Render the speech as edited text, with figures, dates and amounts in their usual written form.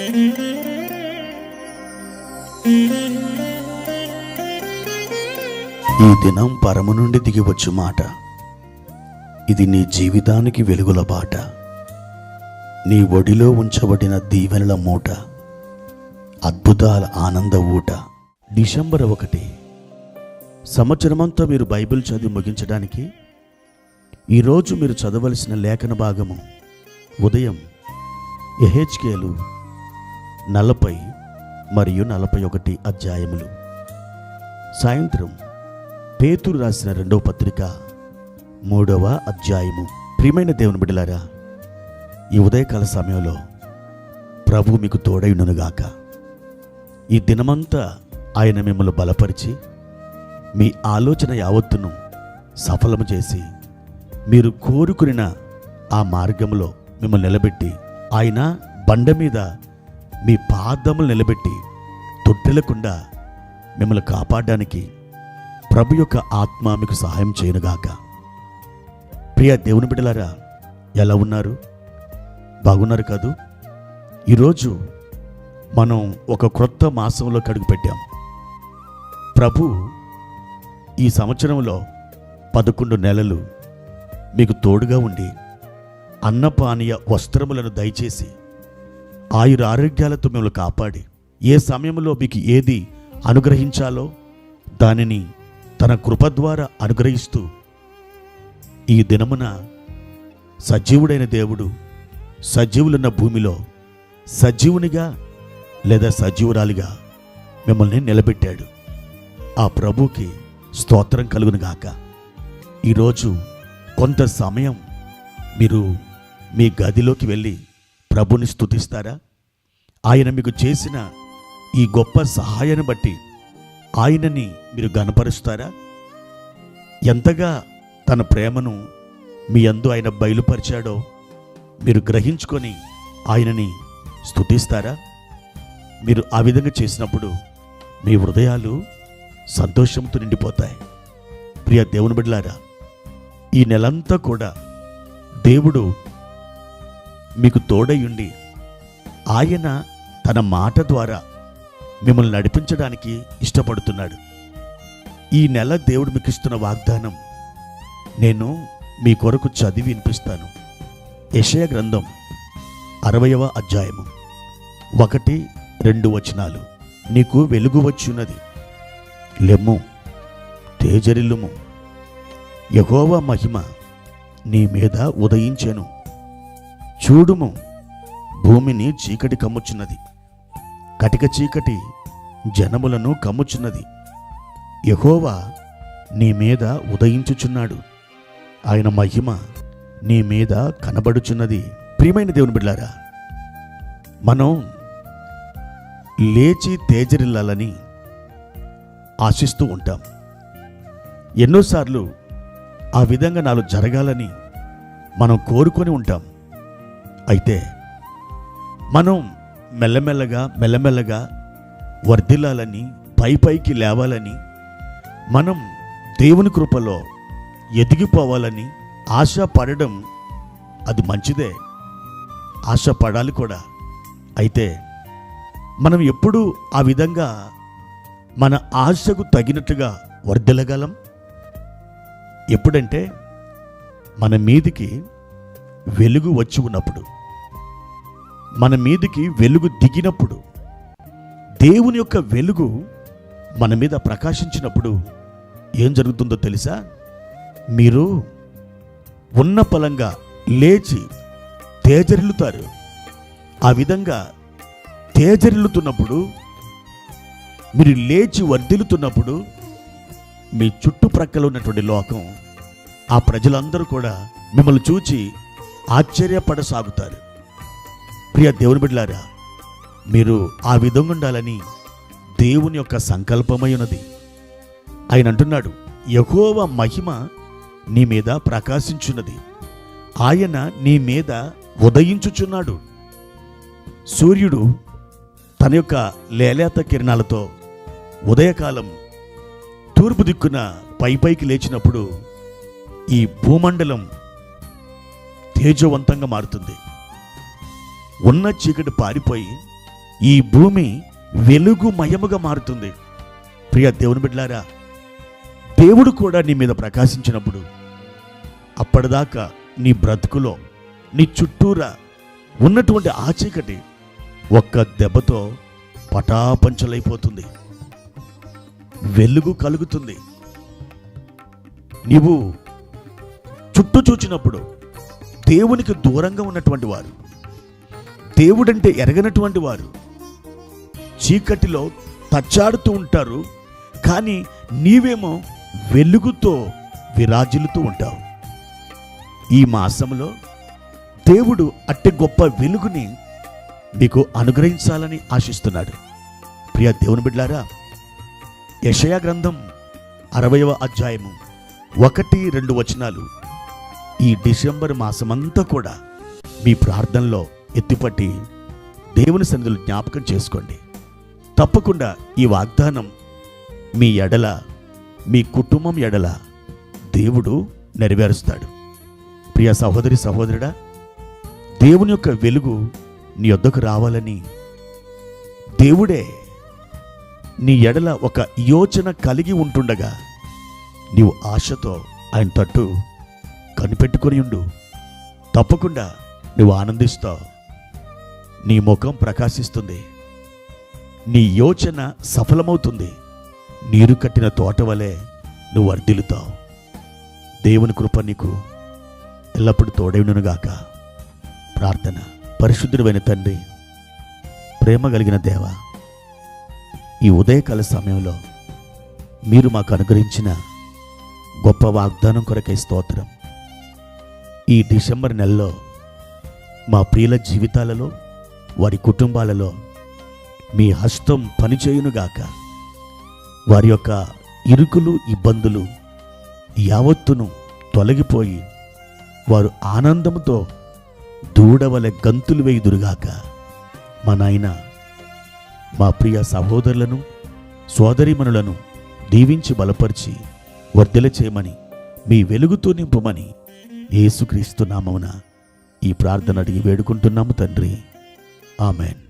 ఈ దినం పరము నుండి దిగివచ్చు మాట, ఇది నీ జీవితానికి వెలుగుల బాట, నీ ఒడిలో ఉంచబడిన దీవెనల మూట, అద్భుతాల ఆనంద ఊట. డిసెంబర్ 1 సంవత్సరమంతా మీరు బైబిల్ చదివి ముగించడానికి ఈరోజు మీరు చదవలసిన లేఖన భాగము ఉదయం యెహెజ్కేలు 40 మరియు 41 అధ్యాయములు, సాయంత్రం పేతురు రాసిన 2వ పత్రిక 3వ అధ్యాయము. ప్రియమైన దేవుని బిడ్డలారా, ఈ ఉదయకాల సమయంలో ప్రభు మీకు తోడైననుగాక. ఈ దినమంతా ఆయన మిమ్మల్ని బలపరిచి మీ ఆలోచన యావత్తును సఫలము చేసి మీరు కోరుకున్న ఆ మార్గంలో మిమ్మల్ని నిలబెట్టి, ఆయన బండ మీద మీ పాదములు నిలబెట్టి తొట్టెలకుండా మిమ్మల్ని కాపాడడానికి ప్రభు యొక్క ఆత్మ మీకు సహాయం చేయనుగాక. ప్రియ దేవుని బిడ్డలారా, ఎలా ఉన్నారు? బాగున్నారు కాదు? ఈరోజు మనం ఒక క్రొత్త మాసంలో అడుగుపెట్టాం. ప్రభు ఈ సంవత్సరంలో 11 నెలలు మీకు తోడుగా ఉండి అన్నపానీయ వస్త్రములను దయచేసి ఆయుర ఆరోగ్యాలతో మిమ్మల్ని కాపాడి ఏ సమయంలో మీకు ఏది అనుగ్రహించాలో దానిని తన కృప ద్వారా అనుగ్రహిస్తూ ఈ దినమున సజీవుడైన దేవుడు సజీవులున్న భూమిలో సజీవునిగా లేదా సజీవురాలిగా మిమ్మల్ని నిలబెట్టాడు. ఆ ప్రభుకి స్తోత్రం కలుగునుగాక. ఈరోజు కొంత సమయం మీరు మీ గదిలోకి వెళ్ళి ప్రభుని స్తుతిస్తారా? ఆయన మీకు చేసిన ఈ గొప్ప సహాయాన్ని బట్టి ఆయనని మీరు గణపరుస్తారా? ఎంతగా తన ప్రేమను మీ యందు ఆయన బయలుపరిచాడో మీరు గ్రహించుకొని ఆయనని స్తుతిస్తారా? మీరు ఆ విధంగా చేసినప్పుడు మీ హృదయాలు సంతోషంతో నిండిపోతాయి. ప్రియ దేవుని బిడ్డలారా, ఈ నెలంతా కూడా దేవుడు మీకు తోడయుండి ఆయన తన మాట ద్వారా మిమ్మల్ని నడిపించడానికి ఇష్టపడుతున్నాడు. ఈ నెల దేవుడు మీకు ఇస్తున్న వాగ్దానం నేను మీ కొరకు చదివి వినిపిస్తాను. యెషయా గ్రంథం 60వ అధ్యాయము 1-2 వచనాలు. నీకు వెలుగు వచ్చున్నది, లెమ్ము, తేజరిల్లుము, యెహోవా మహిమ నీ మీద ఉదయించెను. చూడుము, భూమిని చీకటి కమ్ముచున్నది, కటిక చీకటి జనములను కమ్ముచున్నది. యెహోవా నీ మీద ఉదయించుచున్నాడు, ఆయన మహిమ నీ మీద కనబడుచున్నది. ప్రియమైన దేవుని బిడ్డలారా, మనం లేచి తేజరిల్లాలని ఆశిస్తూ ఉంటాం. ఎన్నోసార్లు ఆ విధంగా నాలో జరగాలని మనం కోరుకొని ఉంటాం. అయితే మనం మెల్లమెల్లగా వర్ధిల్లాలని, పైకి లేవాలని, మనం దేవుని కృపలో ఎదిగిపోవాలని ఆశపడడం అది మంచిదే, ఆశపడాలి కూడా. అయితే మనం ఎప్పుడు ఆ విధంగా మన ఆశకు తగినట్టుగా వర్ధిల్లగలం? ఎప్పుడంటే మన మీదికి వెలుగు వచ్చి ఉన్నప్పుడు, మన మీదికి వెలుగు దిగినప్పుడు, దేవుని యొక్క వెలుగు మన మీద ప్రకాశించినప్పుడు ఏం జరుగుతుందో తెలుసా? మీరు ఉన్న పలంగా లేచి తేజరిల్లుతారు. ఆ విధంగా తేజరిల్లుతున్నప్పుడు, మీరు లేచి వర్ధిల్లుతున్నప్పుడు మీ చుట్టుప్రక్కల ఉన్నటువంటి లోకం, ఆ ప్రజలందరూ కూడా మిమ్మల్ని చూచి ఆశ్చర్యపడసాగుతారు. ప్రియ దేవుని బిడ్డలారా, మీరు ఆ విధంగా ఉండాలని దేవుని యొక్క సంకల్పమై ఉన్నది. ఆయన అంటున్నాడు, యెహోవా మహిమ నీ మీద ప్రకాశించున్నది, ఆయన నీ మీద ఉదయించుచున్నాడు. సూర్యుడు తన యొక్క లేలేత కిరణాలతో ఉదయకాలం తూర్పు దిక్కున పైకి లేచినప్పుడు ఈ భూమండలం తేజవంతంగా మారుతుంది. ఉన్న చీకటి పారిపోయి ఈ భూమి వెలుగుమయముగా మారుతుంది. ప్రియ దేవుని బిడ్డలారా, దేవుడు కూడా నీ మీద ప్రకాశించినప్పుడు అప్పటిదాకా నీ బ్రతుకులో నీ చుట్టూరా ఉన్నటువంటి ఆ చీకటి ఒక్క దెబ్బతో పటాపంచలైపోతుంది. వెలుగు కలుగుతుంది. నీవు చుట్టూ చూచినప్పుడు దేవునికి దూరంగా ఉన్నటువంటి వారు, దేవుడంటే ఎరగనటువంటి వారు చీకటిలో తచ్చాడుతూ ఉంటారు. కానీ నీవేమో వెలుగుతో విరాజిల్లుతూ ఉంటావు. ఈ మాసంలో దేవుడు అట్టి గొప్ప వెలుగుని నీకు అనుగ్రహించాలని ఆశిస్తున్నాడు. ప్రియ దేవుని బిడ్డలారా, యెషయా గ్రంథం 60వ అధ్యాయము 1-2 వచనాలు ఈ డిసెంబర్ మాసమంతా కూడా మీ ప్రార్థనలో ఎత్తిపట్టి దేవుని సన్నిధిలో జ్ఞాపకం చేసుకోండి. తప్పకుండా ఈ వాగ్దానం మీ ఎడల, మీ కుటుంబం ఎడల దేవుడు నెరవేరుస్తాడు. ప్రియ సహోదరి సహోదరుడా, దేవుని యొక్క వెలుగు నీ యొద్దకు రావాలని దేవుడే నీ ఎడల ఒక యోచన కలిగి ఉంటుండగా నీవు ఆశతో ఆయన తట్టు కనిపెట్టుకొని ఉండు. తప్పకుండా నువ్వు ఆనందిస్తావు. నీ ముఖం ప్రకాశిస్తుంది. నీ యోచన సఫలమవుతుంది. నీరు కట్టిన తోట వలె నువ్వు వర్ధిల్లుతావు. దేవుని కృప నీకు ఎల్లప్పుడూ తోడైనగాక. ప్రార్థన. పరిశుద్ధుడైన తండ్రి, ప్రేమ కలిగిన దేవ, ఈ ఉదయకాల సమయంలో మీరు మాకు అనుగ్రహించిన గొప్ప వాగ్దానం కొరకై స్తోత్రం. ఈ డిసెంబర్ నెలలో మా ప్రియుల జీవితాలలో, వారి కుటుంబాలలో మీ హస్తం పనిచేయునుగాక. వారి యొక్క ఇరుకులు, ఇబ్బందులు యావత్తును తొలగిపోయి వారు ఆనందంతో దూడవలె గంతులు వేయుదురుగాక. మా నాయన, మా ప్రియ సహోదరులను, సోదరీమణులను దీవించి బలపరిచి వర్ధిల్ల చేయమని, మీ వెలుగుతో నింపమని యేసుక్రీస్తు నామమున ఈ ప్రార్థన అడిగి వేడుకుంటున్నాము తండ్రి. ఆమెన్.